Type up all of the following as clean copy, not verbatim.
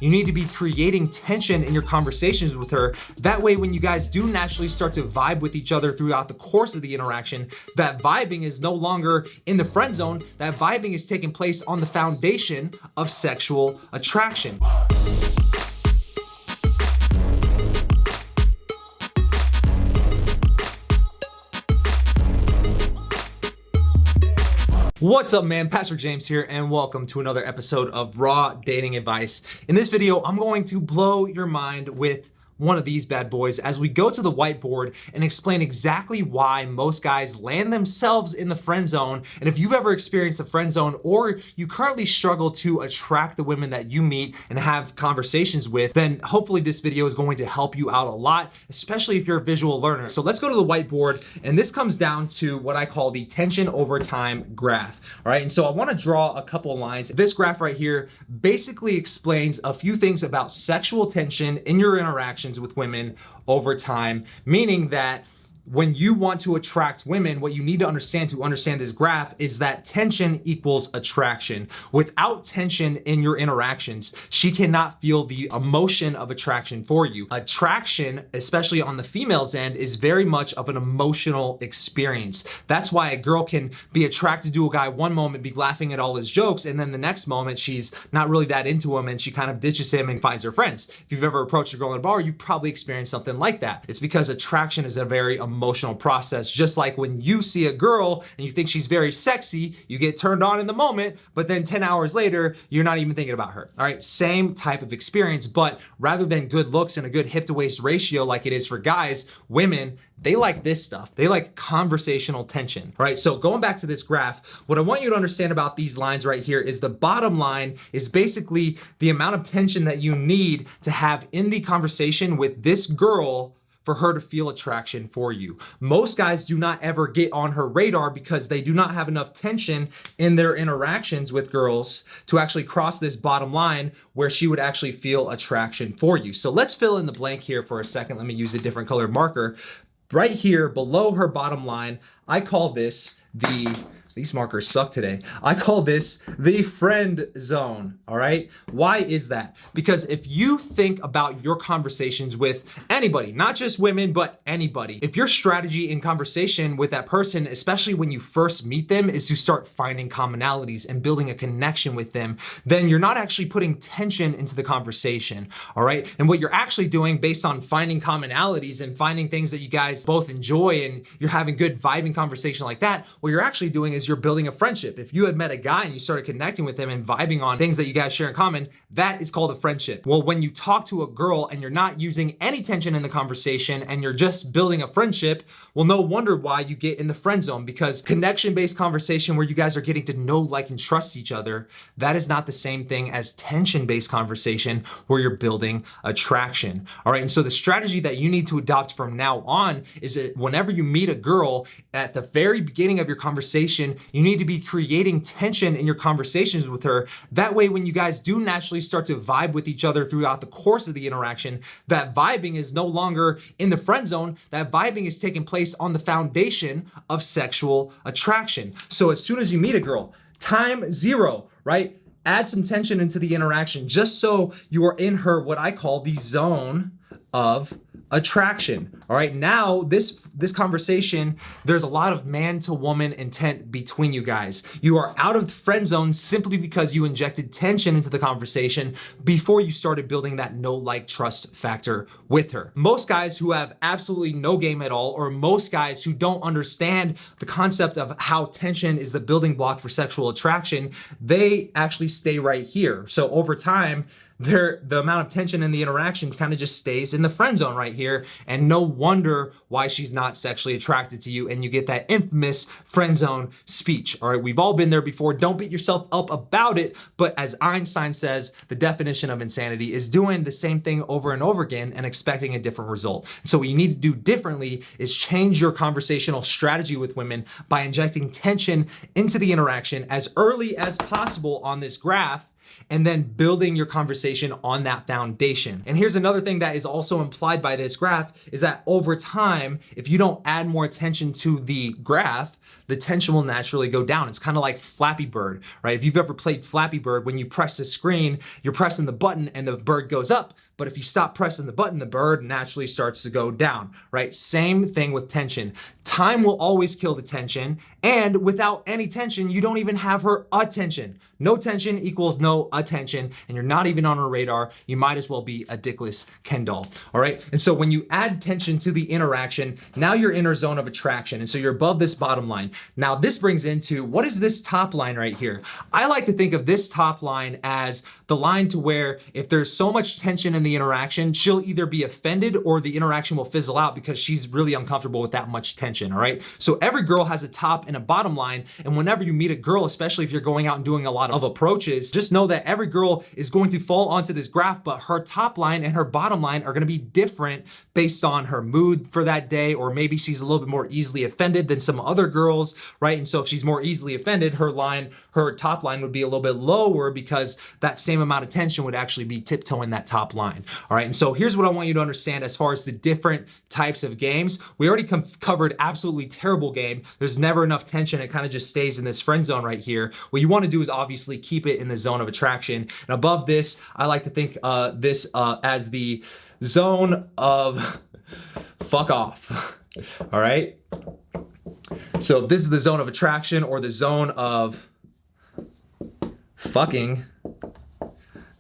You need to be creating tension in your conversations with her. That way, when you guys do naturally start to vibe with each other throughout the course of the interaction, that vibing is no longer in the friend zone. That vibing is taking place on the foundation of sexual attraction. What's up, man? Pastor James here, and welcome to another episode of Raw Dating Advice. In this video, I'm going to blow your mind with one of these bad boys as we go to the whiteboard and explain exactly why most guys land themselves in the friend zone. And if you've ever experienced the friend zone, or you currently struggle to attract the women that you meet and have conversations with, then hopefully this video is going to help you out a lot, especially if you're a visual learner. So let's go to the whiteboard, and this comes down to what I call the tension over time graph. All right, and so I want to draw a couple of lines. This graph right here basically explains a few things about sexual tension in your interactions with women over time, meaning that when you want to attract women, what you need to understand this graph is that tension equals attraction. Without tension in your interactions, she cannot feel the emotion of attraction for you. Attraction, especially on the female's end, is very much of an emotional experience. That's why a girl can be attracted to a guy one moment, be laughing at all his jokes, and then the next moment she's not really that into him and she kind of ditches him and finds her friends. If you've ever approached a girl in a bar, you've probably experienced something like that. It's because attraction is a very emotional process. Just like when you see a girl and you think she's very sexy, you get turned on in the moment, but then 10 hours later, you're not even thinking about her. All right, same type of experience, but rather than good looks and a good hip to waist ratio like it is for guys, women, they like this stuff. They like conversational tension. All right, so going back to this graph, what I want you to understand about these lines right here is the bottom line is basically the amount of tension that you need to have in the conversation with this girl for her to feel attraction for you. Most guys do not ever get on her radar because they do not have enough tension in their interactions with girls to actually cross this bottom line where she would actually feel attraction for you. So let's fill in the blank here for a second. Let me use a different colored marker. Right here below her bottom line, I call this these markers suck today. I call this the friend zone, all right? Why is that? Because if you think about your conversations with anybody, not just women, but anybody, if your strategy in conversation with that person, especially when you first meet them, is to start finding commonalities and building a connection with them, then you're not actually putting tension into the conversation, all right? And what you're actually doing based on finding commonalities and finding things that you guys both enjoy and you're having good vibing conversation like that, what you're actually doing is you're building a friendship. If you had met a guy and you started connecting with him and vibing on things that you guys share in common, that is called a friendship. Well, when you talk to a girl and you're not using any tension in the conversation and you're just building a friendship, well, no wonder why you get in the friend zone, because connection-based conversation where you guys are getting to know, like, and trust each other, that is not the same thing as tension-based conversation where you're building attraction. All right, and so the strategy that you need to adopt from now on is that whenever you meet a girl, at the very beginning of your conversation, you need to be creating tension in your conversations with her. That way, when you guys do naturally start to vibe with each other throughout the course of the interaction, that vibing is no longer in the friend zone. That vibing is taking place on the foundation of sexual attraction. So as soon as you meet a girl, time zero, right? Add some tension into the interaction just so you are in her, what I call the zone of attraction. All right, now this conversation, there's a lot of man to woman intent between you guys. You are out of the friend zone simply because you injected tension into the conversation before you started building that know, like, trust factor with her. Most guys who have absolutely no game at all, or most guys who don't understand the concept of how tension is the building block for sexual attraction, they actually stay right here. So over time, the amount of tension in the interaction kind of just stays in the friend zone right here, and no wonder why she's not sexually attracted to you, and you get that infamous friend zone speech. All right, we've all been there before. Don't beat yourself up about it, but as Einstein says, the definition of insanity is doing the same thing over and over again and expecting a different result. So what you need to do differently is change your conversational strategy with women by injecting tension into the interaction as early as possible on this graph, and then building your conversation on that foundation. And here's another thing that is also implied by this graph is that over time, if you don't add more attention to the graph, the tension will naturally go down. It's kind of like Flappy Bird, right? If you've ever played Flappy Bird, when you press the screen, you're pressing the button and the bird goes up. But if you stop pressing the button, the bird naturally starts to go down, right? Same thing with tension. Time will always kill the tension, and without any tension, you don't even have her attention. No tension equals no attention, and you're not even on her radar. You might as well be a dickless Ken doll, all right? And so when you add tension to the interaction, now you're in her zone of attraction, and so you're above this bottom line. Now this brings into, what is this top line right here? I like to think of this top line as the line to where if there's so much tension in the interaction, she'll either be offended or the interaction will fizzle out because she's really uncomfortable with that much tension, all right? So every girl has a top and a bottom line, and whenever you meet a girl, especially if you're going out and doing a lot of approaches, just know that every girl is going to fall onto this graph, but her top line and her bottom line are gonna be different based on her mood for that day, or maybe she's a little bit more easily offended than some other girls, right? And so if she's more easily offended, her top line would be a little bit lower because that same amount of tension would actually be tiptoeing that top line. All right, and so here's what I want you to understand as far as the different types of games. We already covered absolutely terrible game. There's never enough tension. It kind of just stays in this friend zone right here. What you want to do is obviously keep it in the zone of attraction. And above this, I like to think this as the zone of fuck off. All right. So this is the zone of attraction, or the zone of fucking.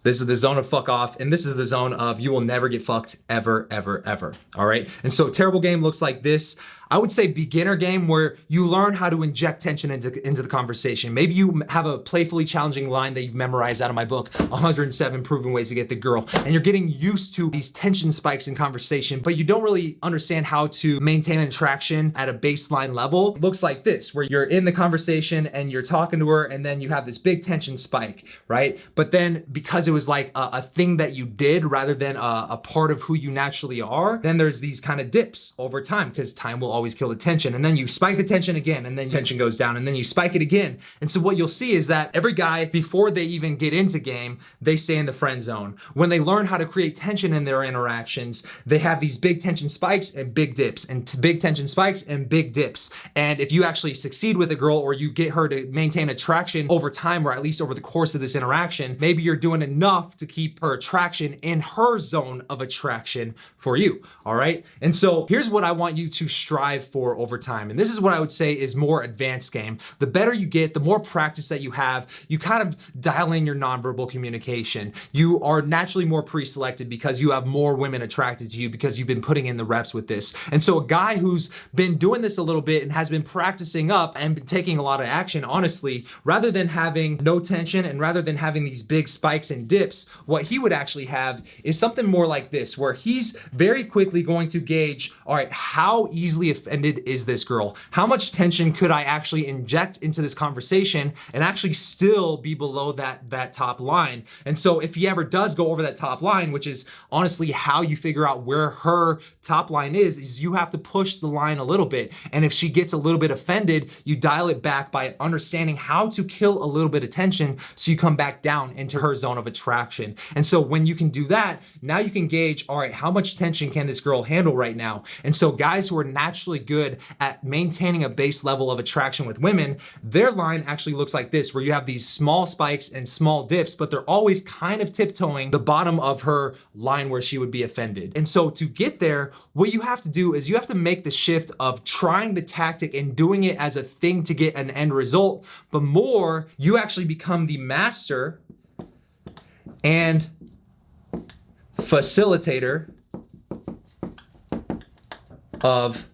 This is the zone of fuck off, and this is the zone of you will never get fucked ever, ever, ever, all right? And so terrible game looks like this. I would say beginner game where you learn how to inject tension into the conversation. Maybe you have a playfully challenging line that you've memorized out of my book, 107 Proven Ways to Get the Girl, and you're getting used to these tension spikes in conversation, but you don't really understand how to maintain attraction at a baseline level. It looks like this, where you're in the conversation and you're talking to her, and then you have this big tension spike, right? But then because it was like a thing that you did rather than a part of who you naturally are, then there's these kind of dips over time, because time will always kill the tension. And then you spike the tension again, and then tension goes down, and then you spike it again. And so what you'll see is that every guy, before they even get into game, they stay in the friend zone. When they learn how to create tension in their interactions, they have these big tension spikes and big dips, and big tension spikes and big dips. And if you actually succeed with a girl, or you get her to maintain attraction over time, or at least over the course of this interaction, maybe you're doing enough to keep her attraction in her zone of attraction for you, all right? And so here's what I want you to strive for over time. And this is what I would say is more advanced game. The better you get, the more practice that you have, you kind of dial in your nonverbal communication. You are naturally more pre-selected because you have more women attracted to you because you've been putting in the reps with this. And so a guy who's been doing this a little bit and has been practicing up and been taking a lot of action, honestly, rather than having no tension and rather than having these big spikes and dips, what he would actually have is something more like this, where he's very quickly going to gauge, all right, how easily offended is this girl? How much tension could I actually inject into this conversation and actually still be below that top line? And so if he ever does go over that top line, which is honestly how you figure out where her top line is you have to push the line a little bit. And if she gets a little bit offended, you dial it back by understanding how to kill a little bit of tension so you come back down into her zone of attraction. And so when you can do that, now you can gauge, all right, how much tension can this girl handle right now? And so guys who are naturally good at maintaining a base level of attraction with women, their line actually looks like this, where you have these small spikes and small dips, but they're always kind of tiptoeing the bottom of her line where she would be offended. And so to get there, what you have to do is you have to make the shift of trying the tactic and doing it as a thing to get an end result, but more, you actually become the master and facilitator of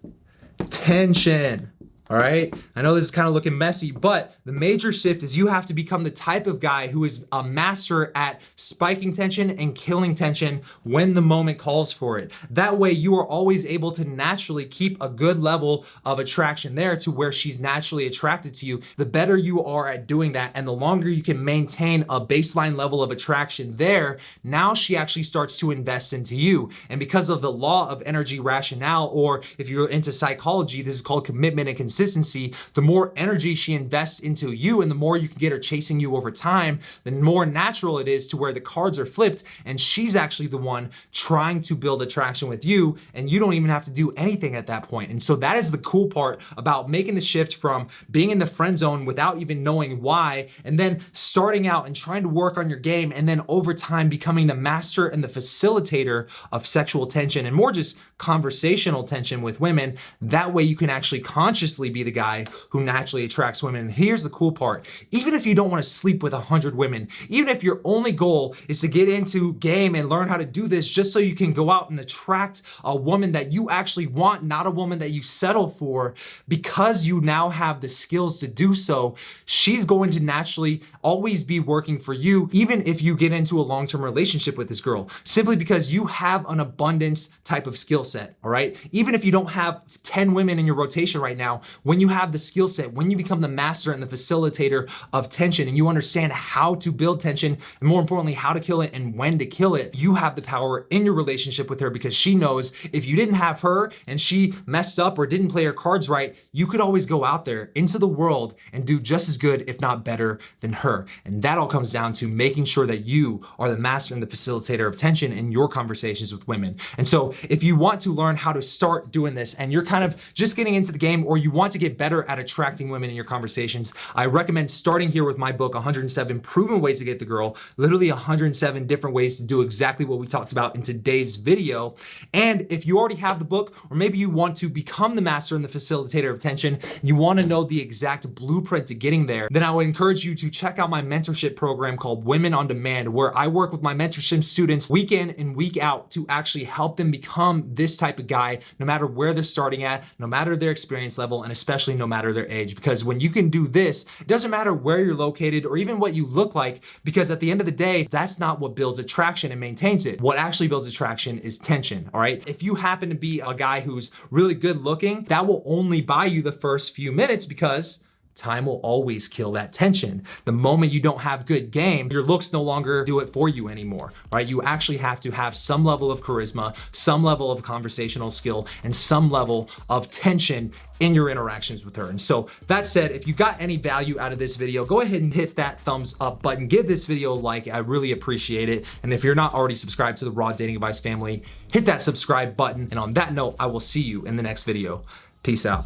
tension. All right, I know this is kind of looking messy, but the major shift is you have to become the type of guy who is a master at spiking tension and killing tension when the moment calls for it. That way you are always able to naturally keep a good level of attraction there to where she's naturally attracted to you. The better you are at doing that, and the longer you can maintain a baseline level of attraction there, now she actually starts to invest into you. And because of the law of energy rationale, or if you're into psychology, this is called commitment and consistency, consistency, the more energy she invests into you, and the more you can get her chasing you over time, the more natural it is to where the cards are flipped and she's actually the one trying to build attraction with you, and you don't even have to do anything at that point. And so that is the cool part about making the shift from being in the friend zone without even knowing why, and then starting out and trying to work on your game, and then over time becoming the master and the facilitator of sexual tension and more just conversational tension with women. That way you can actually consciously be the guy who naturally attracts women. And here's the cool part. Even if you don't want to sleep with 100 women, even if your only goal is to get into game and learn how to do this just so you can go out and attract a woman that you actually want, not a woman that you settle for, because you now have the skills to do so, she's going to naturally always be working for you, even if you get into a long-term relationship with this girl, simply because you have an abundance type of skill set, all right? Even if you don't have 10 women in your rotation right now, when you have the skill set, when you become the master and the facilitator of tension, and you understand how to build tension, and more importantly, how to kill it and when to kill it, you have the power in your relationship with her, because she knows if you didn't have her and she messed up or didn't play her cards right, you could always go out there into the world and do just as good, if not better, than her. And that all comes down to making sure that you are the master and the facilitator of tension in your conversations with women. And so if you want to learn how to start doing this and you're kind of just getting into the game, or you want to get better at attracting women in your conversations, I recommend starting here with my book, 107 Proven Ways to Get the Girl, literally 107 different ways to do exactly what we talked about in today's video. And if you already have the book, or maybe you want to become the master and the facilitator of tension, you want to know the exact blueprint to getting there, then I would encourage you to check out my mentorship program called Women on Demand, where I work with my mentorship students week in and week out to actually help them become this type of guy, no matter where they're starting at, no matter their experience level, and especially no matter their age. Because when you can do this, it doesn't matter where you're located or even what you look like, because at the end of the day, that's not what builds attraction and maintains it. What actually builds attraction is tension, all right? If you happen to be a guy who's really good looking, that will only buy you the first few minutes, because time will always kill that tension. The moment you don't have good game, your looks no longer do it for you anymore, right? You actually have to have some level of charisma, some level of conversational skill, and some level of tension in your interactions with her. And so that said, if you got any value out of this video, go ahead and hit that thumbs up button. Give this video a like. I really appreciate it. And if you're not already subscribed to the Raw Dating Advice family, hit that subscribe button. And on that note, I will see you in the next video. Peace out.